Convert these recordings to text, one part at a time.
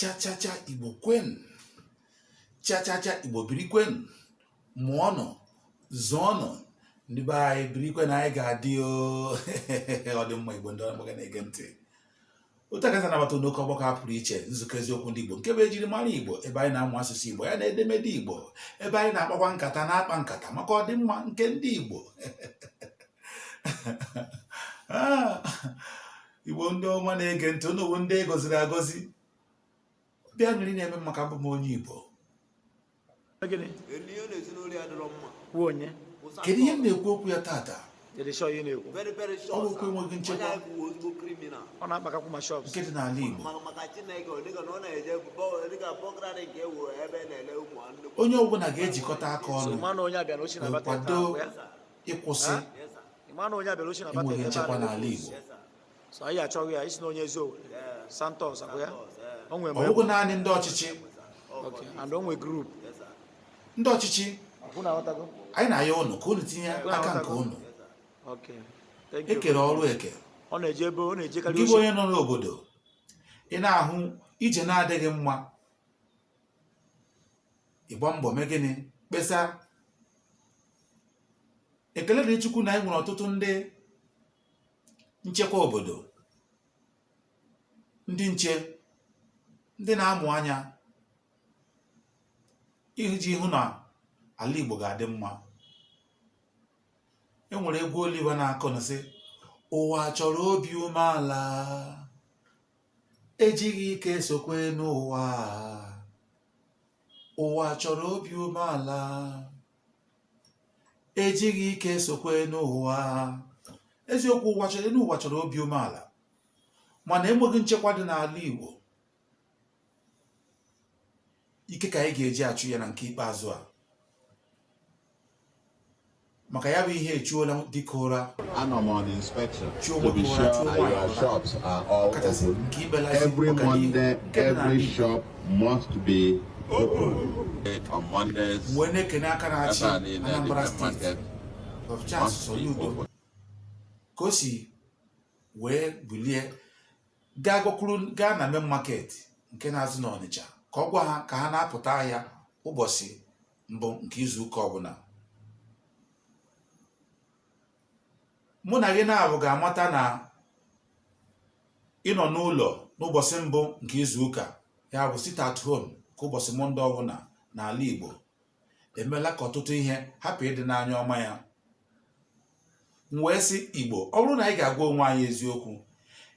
Cha-cha-cha Igbo kwen, cha-cha-cha Igbo birikwen, mụọnụ, zụọnụ, ndị be anyị birikwen, anyị ga-adị ọ dị mma. Igbo ndị ọma na-ege ntị, otu aka na-anabata n'oke ọgbakọ a pụrụ iche, nzukọ eziokwu ndị Igbo nke bụ ejiri mara Igbo, ebe anyị na-amụ asụsụ Igbo ya na edemede Igbo, ebe anyị na-akpakwa nkata na-akpa nkata maka ọdịmma nke ndị Igbo. Igbo ndị ọma na-ege ntị, unu bụ ndị gọziri agọzi, bịa nri na-eme maka abụ m onye Igbo. Kedu ihe m na-ekwu okwu ya tata? Ọ bụ okwu enweghị nchekwa nke dị n'ala Igbo. Onye ọbụla ga-ejikọta aka ọnụ wee kwado ịkwụsị enweghị nchekwa n'ala Igbo. Ọ bụghị naanị ndị ọchịchị. Ndị ọchịchị, anyị na-aya ụnụ ka unu tinye aka nke unu. Ekere ọrụ eke. Gị bụ onye nọ n'obodo, ị na-ahụ ije na-adịghị mma, ịgba mbọ mee gịnị? Kpesa. Ekele dị Chukwu na anyị nwere ọtụtụ ndị nchekwa obodo, ndị nche, ndị na-amụ anya iji hụ na ala Igbo ga-adị mma. E nwere egwu Oliver na-akọ na sị, ụwa chọrọ obi umeala, ejighị ike sokwe n'ụwa. Ụwa chọrọ obi umeala, ejighị ike sokwe n'ụwa. Eziokwu, ụwa chọrọ obi umeala, mana enweghị nchekwa dị n'ala Igbo. Ike ka anyị ga-eji achụ ya na nke ikpeazụ a, maka ya bụ ihe echuola dịka ụra. I'm on inspection to be sure your shops are all open. Every Monday, every shop must be open. On Mondays, Anambra State of Charles Soludo ka o si wee bulie gaa na main market nke na-azụ n'Ọnịcha, ka ọ gwa ha ka ha na-apụta ahịa ụbọchị mbụ nke izu ụka ọbụla. Mụ na gị na-abụ ga-amata na ịnọ n'ụlọ n'ụbọchị mbụ nke izu ụka, ya bụ sit at home, ka ụbọchị Mọnde ọbụla n'ala Igbo emela ka ọtụtụ ihe hapụ ịdị n'anya ọma ya. M wee sị, Igbo, ọ bụrụ na anyị ga-agwa onwe anyị eziokwu,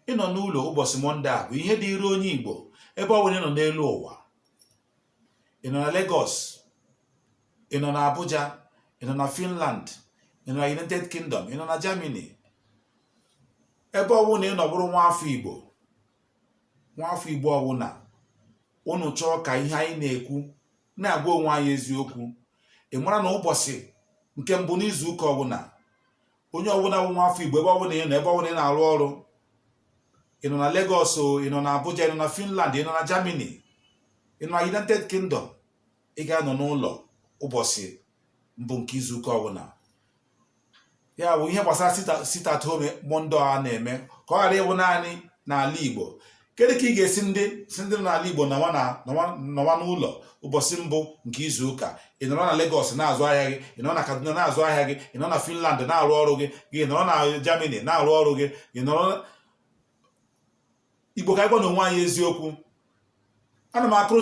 ịnọ n'ụlọ ụbọchị Mọnde a bụ ihe dịịrị onye Igbo ebe ọ bụla ị nọ n'elu ụwa. Ị nọ na Lagos, ị nọ na Abuja, ị nọ na Finland, ị nọ na United Kingdom, ị nọ na Germany, ebe ọbụla ị nọbụrụ nwaafọ Igbo ọbụla, unu chọọ ka ihe anyị na-ekwu na-agwa onwe anyị eziokwu, ị mara na ụbọchị nke mbụ n'izu ụka ọbụla, onye ọbụla bụ nwaafọ Igbo, ebe ọbụla ị nọ, ebe ọbụla ị na-arụ ọrụ, ị nọ na Lagos, ị nọ na Abuja, ị nọ na Finland, ị nọ na Germany, ị nọ na United Kingdom, ị ga-anọ n'ụlọ ụbọchị mbụ nke izu ụka ọbụla. Ya bụ ihe gbasara sit at home Mọnde a na-eme ka ọ ghara ịbụ naanị n'ala Igbo. Kedu ka ị ga-esi ndị nọ n'ala Igbo nọwa n'ụlọ ụbọchị mbụ nke izu ụka? Ị nọrọ na Lagos na-azụ ahịa gị, ị nọ na Kaduna na-azụ ahịa gị, ị nọ na Finland na-arụ ọrụ gị, gị nọrọ na Germany na-arụ ọrụ gị, ị nọrọ. Igbo, ka anyị gwa n'onwe anyị eziokwu. Ana m akụrụ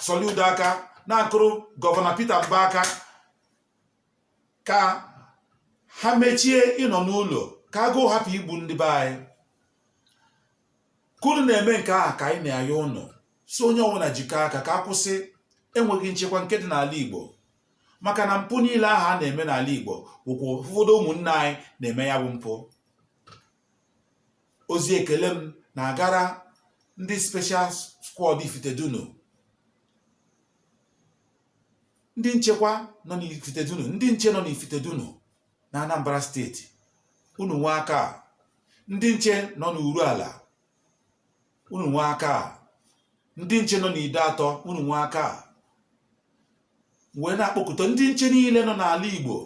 Soludo aka, na-akụrụ Gọvanọ Peter Mbah aka, ka ha mechie ịnọ n'ụlọ, ka agụụ hapụ igbu ndị be anyị. Ka unu na-eme nke ahụ, ka anyị na-aya ụnụ so onye ọbụla jikọọ aka ka akwụsị enweghị nchekwa nke dị n'ala Igbo. Maka na mpụ niile ahụ a na-eme n'ala Igbo bụkwa ụfọdụ ụmụnne anyị na-eme ya bụ mpụ. Ozi ekele m na-agara ndị Special Squad Ifitedunu, ndị nchekwa nọ n'Ifitedunu, ndị nche nọ n'Ifitedunu na Anambra steeti. Unu nwe aka. Ndị nche nọ n'Uruala, unu nwe aka. Ndị nche nọ n'Ide Atọ, unu nwe aka. Wee na-akpọkụta ndị nche niile nọ n'ala Igbo,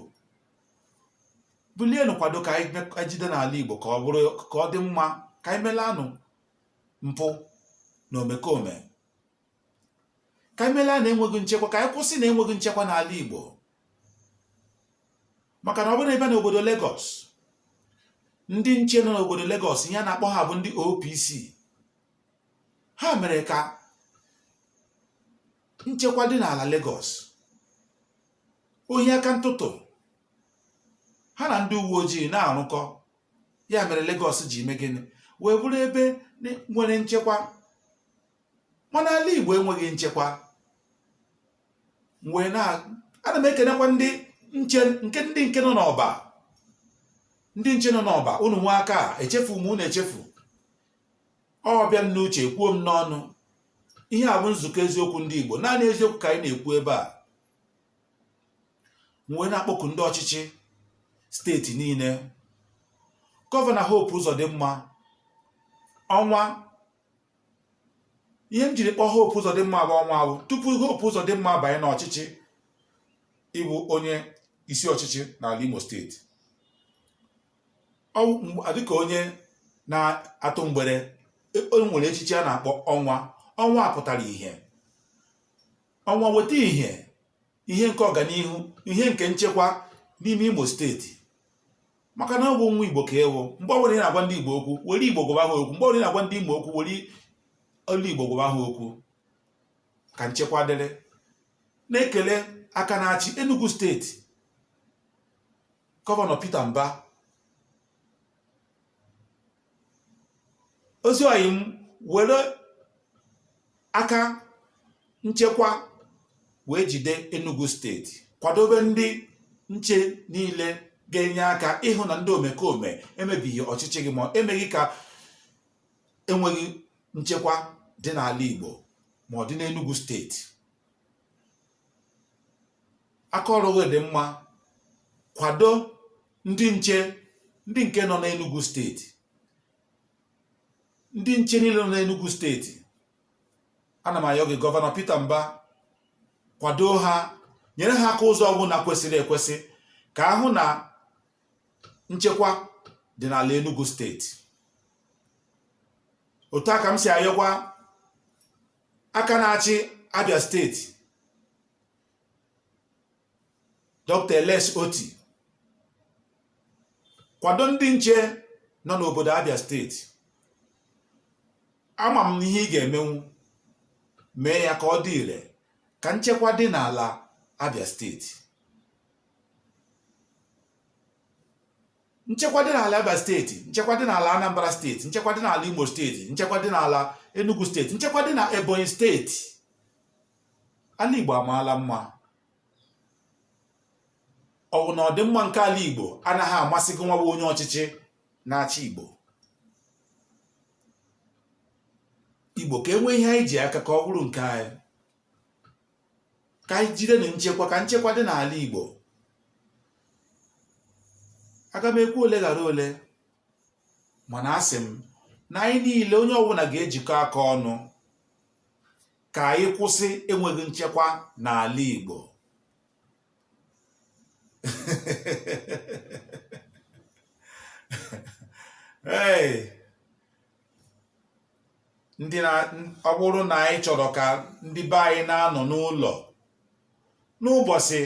bulienụ kwado ka anyị jide n'ala Igbo ka ọ dị mma, ka anyị melanụ mpụ na omekome ka anyị meela na-enweghị nchekwa, ka anyị kwụsị na enweghị nchekwa n'ala Igbo. Maka na ọ bụrụ na ebe n'obodo Lagos, ndị nche nọ n'obodo Lagos ihe a na-akpọ ha bụ ndị OPC, ha mere ka nchekwa dị n'ala Lagos. Ohi aka ntụtụ ha na ndị uwe ojii na-arụkọ, ya mere Lagos ji ime gịnị wee bụrụ ebe nwere nchekwa, mana ala Igbo enweghị nchekwa. Ana m ekenekwa ndị nche nọ n'ọba, ndị nche nọ n'ọba, unu nwe aka echefu m, unu echefu ọbịa m n'uche kwuo m n'ọnụ. Ihe a bụ nzukọ eziokwu ndị Igbo, naanị eziokwu ka anyị na-ekwu ebe a. Wee na-akpọku ndị ọchịchị steeti niile, Gọvanọ Hope Uzodimma ọnwa, ihe m jiri kpọọ Hope Uzodimma bụ ọnwa ahụ tupu Hope Uzodimma banye n'ọchịchị ịbụ onye isi ọchịchị n'ala Imo steeti. Dịka onye na-atụ mgbere, o nwere echichi a na-akpọ ọnwa pụtara ihe. Ọnwa weta ihe nke ọganihu, ihe nke nchekwa n'ime Imo steeti. Maka na ọ bụ nwa Igbo ka ewu, mgbe ọbụla ị na-agwa ndị Igbo okwu, were Igbo gwa ha okwu. Mgbe ọbụla ị na-agwa ndị Imo okwu, were olu Igbo gwa ha okwu, ka nchekwa dịrị. Na-ekele aka na-achị Enugu steeti, Gọvanọ Peter Mbah. Ozi oyi m were aka nchekwa wee jide Enugu steeti, kwadobe ndị nche niile ga-enye aka ịhụ na ndị omekome emebighị ọchịchị gị ma emeghị ka enweghị nchekwa dị n'ala Igbo ma ọ dị n'Enugu steeti. Aka ọrụ gị dị mma, kwado ndị nke nọ n'Enugu steeti, ndị nche niile nọ n'Enugu steeti. Ana m ayọ gị Gọvanọ Peter Mbah, kwado ha, nyere ha aka ụzọ ọbụla kwesịrị ekwesị ka ahụ na nchekwa dị n'ala Enugu steeti. Otu aka m si ayọkwa aka na-achị Abia steeti, Dr. Les Oti, kwado ndị nche nọ n'obodo Abia steeti. Ama m ihe ị ga-emenwu, mee ya ka ọ dị ire, ka nchekwa dị n'ala Abia steeti. Nchekwa dị n'ala Abia steeti, nchekwa dị n'ala Anambra steeti, nchekwa dị n'ala Imo steeti, nchekwa dị n'ala Enugu steeti, nchekwa dị na Ebonyi steeti. Ala Igbo amaala mma. Ọ bụ na ọdịmma nke ala Igbo anaghị amasị gị nwa bụ onye ọchịchị na-achị Igbo. Igbo ka enwe ihe anyị ji aka ka ọ bụrụ nke anyị. Ka anyị jide na nchekwa, ka nchekwa dị n'ala Igbo. Aga m ekwu ole ghara ole, mana asị m na anyị niile, onye ọbụla ga-ejikọ aka ọnụ ka anyị kwụsị enweghị nchekwa n'ala Igbo. Ọ bụrụ na anyị chọrọ ka ndị be anyị na-anọ n'ụlọ n'ụbọchị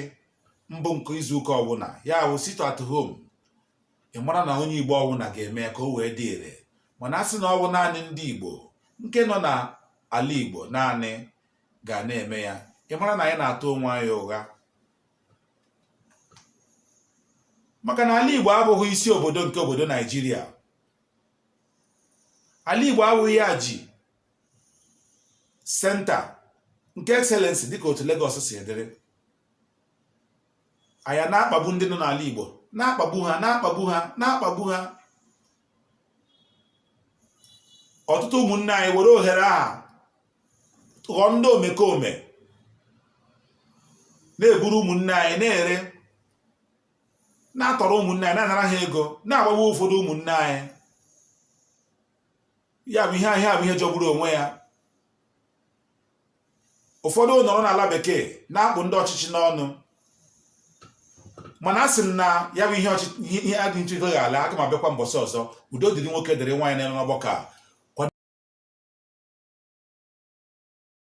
mbụ nke izuụka ọbụla, ya bụ sit at home, ị mara na onye Igbo ọbụla ga-eme ka o wee dị ire. Mana asị na ọ bụ naanị ndị Igbo nke nọ n'ala Igbo naanị ga na-eme ya, ị mara na anyị na-atụ onwe anyị ụgha. Maka na ala Igbo abụghị isi obodo nke obodo Naijiria. Ala Igbo abụghị ya ji senta nke excellency dịka otu Lagos si edere. Anya na-akpagbu ndị nọ n'ala Igbo, na-akpagbu ha. Ọtụtụ ụmụnne anyị were ohere a ghọọ ndị omekome, na-eburu ụmụnne anyị na-ere, na-atọrọ ụmụnne anyị, na-anara ha ego, na-agbagbu ụfọdụ ụmụnne anyị. Ya bụ ihe jọgburu onwe ya. Ụfọdụ nọrọ n'ala bekee na-akpụ ndị ọchịchị n'ọnụ. Mana asị m na ya bụ ihe adị ntụgo ga-ala. Aga m abịakwa mbọsị ọzọ. Udo dịrị nwoke dịrị nwaanyị n'ọgbakọ a.